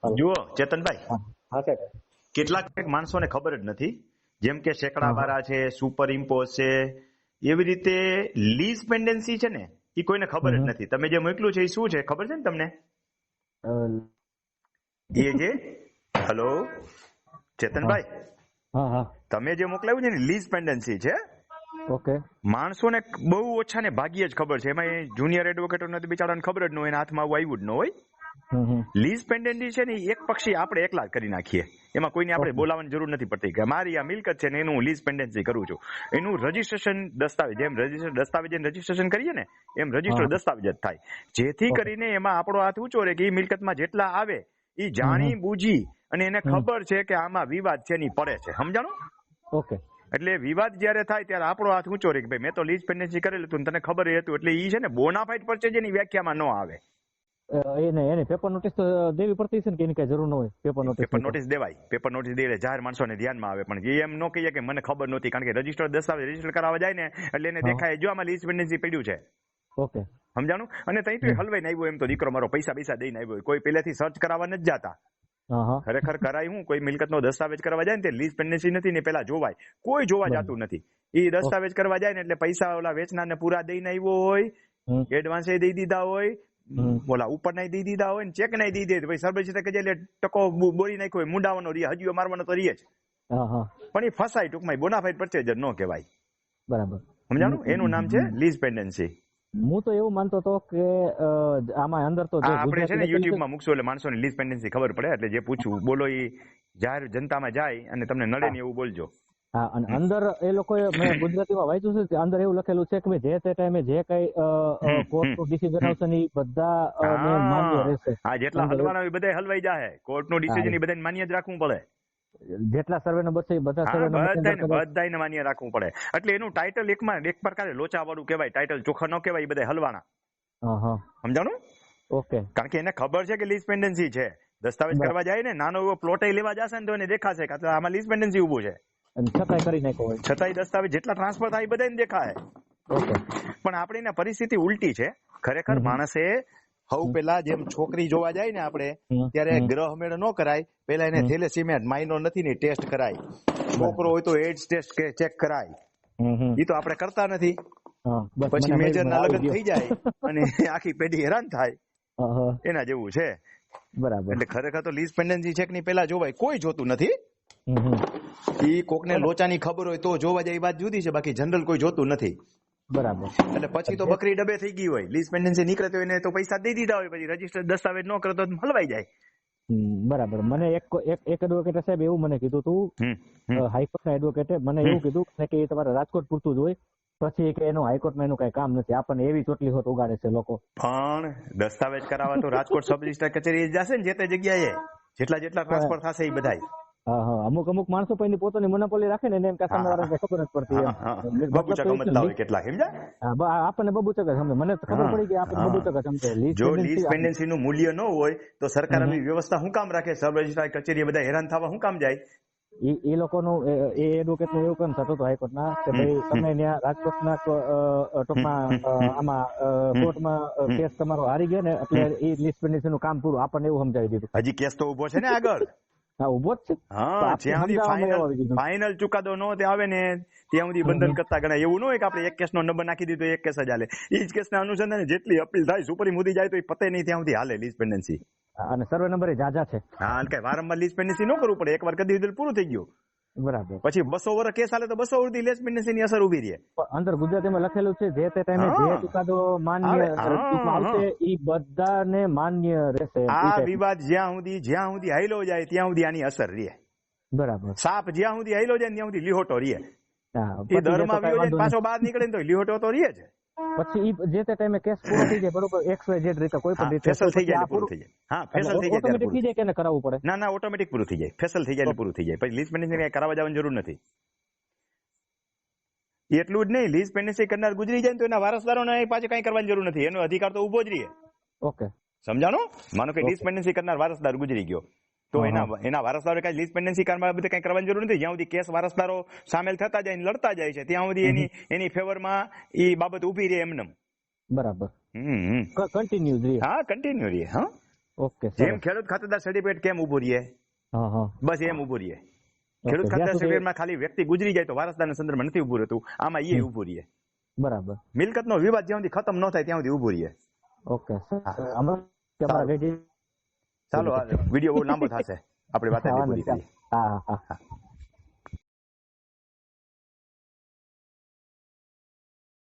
હાલો. જુઓ ચેતનભાઈ, હા હા સાહેબ. કેટલાક માણસોને ખબર જ નથી, જેમ કે સેકડા હા બારા છે, સુપર ઇમ્પોઝ છે, એવી રીતે લીઝ પેન્ડન્સી છે ને એ કોઈને ખબર જ હમ નથી. તમે જે મોકલ્યું છે એ શું છે ખબર છે ને તમને? એ જે હલો હા ચેતનભાઈ, હા હા તમે જે મોકલાવ્યું છે ને લીઝ પેન્ડન્સી છે. ઓકે. માણસોને બહુ ઓછા ને ભાગ્યે જ ખબર છે. એમાં જુનિયર એડવોકેટોને તો બિચારાને ખબર જ ન હોય, એના હાથમાં આવું આવ્યું જ ન હોય. હમ. લીઝ પેન્ડન્સી છે ને એ એક પક્ષી આપણે એકલા જ કરી નાખીએ. એમાં કોઈને આપણે ઓકે. બોલાવવાની જરૂર નથી પડતી કે મારી આ મિલકત છે ને એનું લીઝ પેન્ડન્સી કરું છું. એનું રજીસ્ટ્રેશન દસ્તાવેજ, જેમ રજીસ્ટર દસ્તાવેજ રજીસ્ટ્રેશન કરીએ ને એમ હા રજીસ્ટર દસ્તાવેજ જ થાય. જેથી ઓકે. કરીને એમાં આપણો હાથ ઊંચો રહે કે એ મિલકતમાં જેટલા આવે એ હમ જાણી બૂજી અને એને હમ ખબર છે કે આમાં વિવાદ છે ની પડે છે. સમજાણું? ઓકે. એટલે વિવાદ જયારે થાય ત્યારે આપણો હાથ ઊંચો રહે કે ભાઈ મેં તો લીઝ પેન્ડન્સી કરેલું હતું, તને ખબર હતું. એટલે એ છે ને બોનાફાઇડ પરચેજ એની વ્યાખ્યામાં ન આવે. એને પેપર નોટિસ તો દેવી પડતી છે ને કે એની કઈ જરૂર ન હોય પેપર નોટિસ પેપર ની? નોટિસ દેવાય, પેપર નોટિસ દે જાહેર માણસોને ધ્યાનમાં આવે. પણ એ એમ ન કહીએ કે મને ખબર નહોતી, કારણ કે રજીસ્ટર દસ્તાવેજ રજીસ્ટર કરાવવા જાય ને એટલે એને હા દેખાય જો આમાં લીઝ પેન્ડન્સી પડ્યું છે. ઓકે. સમજાણું? અને તઈ તો હલવાઈને આવ્યો એમ તો દીકરો મારો પૈસા દઈને આવ્યો. કોઈ પહેલેથી સર્ચ કરાવવા નથી જતા. હા હા ખરેખર કરાય હું કોઈ મિલકતનો દસ્તાવેજ કરવા જાય ને તે લીઝ પેન્ડન્સી નથી ને પેલા જોવાય. કોઈ જોવા બરાબર. જતું નથી. એ દસ્તાવેજ કરવા જાય ને એટલે પૈસા ઓલા વેચનારને પૂરા દઈને આવ્યો હોય, હમ એડવાન્સ દઈ દીધા હોય, હમ ઓલા ઉપર ના દઈ દીધા હોય ને ચેક ના દઈ દે. ભાઈ સર્વિસ કે એટલે ટકો બોલી નાખ્યો હોય, મુંડાવાનો રીએ, હજીઓ મારવાનો તો રીએ જ. હા હા પણ એ ફસાય ટૂંકમાં બોનાફાઇડ પરચેજ ન કહેવાય. બરાબર. સમજાણું? એનું નામ છે લીઝ પેન્ડન્સી. હું તો એવું માનતો હતો કે આમાં અંદર તો આ જે આપણે છે ગુજરાતી ને લખેલું છે. યુટ્યુબમાં મૂકશું એટલે માણસોને લીઝ પેન્ડન્સી ખબર પડે. એટલે જે પૂછવું બોલો એ જાહેર જનતામાં જાય અને તમને નડે ને એવું બોલજો. હા, અને અંદર એ લોકોએ મેં ગુજરાતીમાં વાંચ્યું છે કે અંદર એવું લખેલું છે કે ભાઈ જે તે ટાઈમે જે કઈ કોર્ટનું ડિસિઝન આવશે ને એ બધા ને માન્ય હા રહેશે. હા, જેટલા અંદર હલવાના હોય બધા હલવાઈ જાય. કોર્ટનું ડિસિઝન એ બધાને માન્ય જ રાખવું પડે. જેટલા સર્વે નંબર છે એ બધા હા, સર્વે નંબર બધાને માન્ય રાખવું પડે. એટલે એનું ટાઇટલ એક પ્રકારે લોચા વાળું કહેવાય. ટાઇટલ ચોખ્ખા ન કહેવાય. એ બધા હલવાના. હા હા સમજાણું? ઓકે. કારણ કે એને ખબર છે કે લીઝ પેન્ડન્સી છે. દસ્તાવેજ કરવા જાય ને નાનો એવો પ્લોટ લેવા જશે ને તો એને દેખાશે કે આમાં લીઝ પેન્ડન્સી ઉભું છે. અને છતાંય કરી નાખ્યો હોય. છતાંય દસ્તાવેજ જેટલા ટ્રાન્સફર થાય એ બધાને દેખાય. ઓકે. પણ આપણી એના પરિસ્થિતિ ઉલટી છે. ખરેખર માણસે હવ પેલા જેમ છોકરી જોવા જાય ને આપણે ત્યારે ગ્રહ મેળ ન કરાય. પેલા એને થેલેસીમિયા માઇનોર નથી ને ટેસ્ટ કરાય. છોકરો હોય તો એડ્સ ટેસ્ટ ચેક કરાય. એ તો આપણે કરતા નથી. પછી મેજર ના લગ્ન થઈ જાય અને આખી પેઢી હેરાન થાય. એના જેવું છે. બરાબર. એટલે ખરેખર તો લીઝ પેન્ડન્સી ચેક ની પેલા જોવાય. કોઈ જોતું નથી. ઈ કોકને લોચાની ખબર હોય તો જોવા જાય એ વાત જુદી છે. બાકી જનરલ કોઈ જોતું નથી. બરાબર. એટલે પછી તો બકરી ડબે થઈ ગઈ હોય. લીઝ પેન્ડન્સી નીકળે તો એને તો પૈસા દઈ દીધા હોય. પછી રજીસ્ટર દસ્તાવેજ ન કરે તો હલવાઈ જાય. બરાબર. મને એક એડવોકેટ સાહેબ એવું મને કીધું હતું, હાઈકોર્ટના એડવોકેટે મને એવું કીધું કે એ તમારે રાજકોટ પૂરતું જ હોય, પછી કે એનું હાઈકોર્ટમાં એનું કઈ કામ નથી. આપણને એવી ચોટલી હોત ઉગાડે છે લોકો. પણ દસ્તાવેજ કરાવવા તો રાજકોટ સબ રજિસ્ટર કચેરી જશે ને જે તે જગ્યાએ. જેટલા ટ્રાન્સફર થશે એ બધાય. હા હા, અમુક માણસો પણ પોતાની મોનોપોલી રાખે ને એમ કે સામે વાળાને ખબર નથી પડતી એમ. બબુચક સમજતા હોય કેટલા, સમજ્યા? આપણને બબુચક સમજે. મને ખબર પડી કે આપણે બબુચક સમજે. જો લીઝ પેન્ડન્સી નું મૂલ્ય ન હોય તો સરકાર આવી વ્યવસ્થા શું કામ રાખે? સબ રજિસ્ટ્રાર કચેરી બધા હેરાન થવા શું કામ જાય? એ લોકોનું એ એડવોકેટ નું એવું કેમ થતું હતું હાઈકોર્ટના કે ભાઈ તમે ત્યાં રાજકોટના ટૂંકમાં આમાં કોર્ટમાં કેસ તમારો હારી ગયો ને એટલે એ લીઝ પેન્ડન્સી નું કામ પૂરું. આપણને એવું સમજાવી દીધું. હજી કેસ તો ઉભો છે ને આગળ. હા, ઉભો જ છે. હા, જ્યાં સુધી ફાઇનલ ચુકાદો નો આવે ને ત્યાં સુધી બંધન કરતા ગણાય. એવું ન હોય કે આપણે એક કેસનો નંબર નાખી દીધો એક કેસ જ હાલે. એ જ કેસના અનુસંધાને જેટલી અપીલ થાય સુપ્રીમ સુધી જાય તો એ પતે નહીં ત્યાં સુધી હાલે લીઝ પેન્ડન્સી. અને સર્વે નંબર એ જાજા છે. હા, એટલે વારંવાર લીઝ પેન્ડન્સી ન કરવું પડે. એકવાર કરી દીધું પૂરું થઈ ગયું. બરાબર. પછી 200 વર્ષ કેસ હાલે તો 200 વર્ષથી લીઝ પેન્ડન્સીની અસર ઉભી રહે. અંદર ગુજરાતીમાં લખેલું છે જે તે ટાઈમે જે ચુકાદો માન્ય આવશે એ બધાને માન્ય રહેશે. આ વિવાદ જ્યાં સુધી હાઈલો જાય ત્યાં સુધી આની અસર રહે. બરાબર. સાપ જ્યાં સુધી હાઈલો જાય ત્યાં સુધી લીહોટો રહે. એ દરમાં આવ્યો જાય પાછો બહાર નીકળે ને તો લીહોટો તો રહે જ. પછી જે તે ટાઈમે કેસ પૂરો થઈ જાય બરોબર, XYZ રીતે કોઈ પણ રીતે ફેસલ થઈ જાય પૂરું થઈ જાય. હા, ફેસલ થઈ જાય ઓટોમેટિક થઈ જાય કે કરાવવું પડે? ના, ઓટોમેટિક પૂરું થઈ જાય. ફેસલ થઈ જાય પૂરું થઈ જાય. પછી લીઝ પેન્ડન્સી કઈ કરાવવા જવાની જરૂર નથી. એટલું જ નહીં, લીઝ પેન્ડન્સી કરનાર ગુજરી જાય તો એના વારસદારોને પાછું કઈ કરવાની જરૂર નથી. એનો અધિકાર તો ઉભો જ રહે. ઓકે, સમજાણો? માનો કે લીઝ પેન્ડન્સી કરનાર વારસદાર ગુજરી ગયો તો એના વારસદારો કઈ લીઝ પેન્ડન્સી કઈ કરવાની જરૂર નથી. જ્યાં સુધી કેસ વારસદારો સામેલ થતા જાય લડતા જાય છે ત્યાં સુધી એની ફેવરમાં એ બાબત ઉભી રહે એમને. બરાબર. કન્ટિન્યુ રહે. હા, કન્ટિન્યુ રહે. હા, ઓકે જેમ ખેડૂત ખાતેદાર સર્ટિફિકેટ કેમ ઉભું રહીએ, હા હા બસ એમ ઉભું રહીએ. ખેડૂત ખાતેદાર સર્ટિફિકેટમાં ખાલી વ્યક્તિ ગુજરી જાય તો વારસદારના સંદર્ભમાં નથી ઉભું રહેતું, આમાં એ ઉભું રહીએ. બરાબર. મિલકતનો વિવાદ જ્યાં સુધી ખતમ ન થાય ત્યાં સુધી ઉભું રહીએ. ઓકે આમાં ચાલો વિડીયો બહુ લાંબો થશે, આપણે વાત પૂરી કરીએ. હા હા.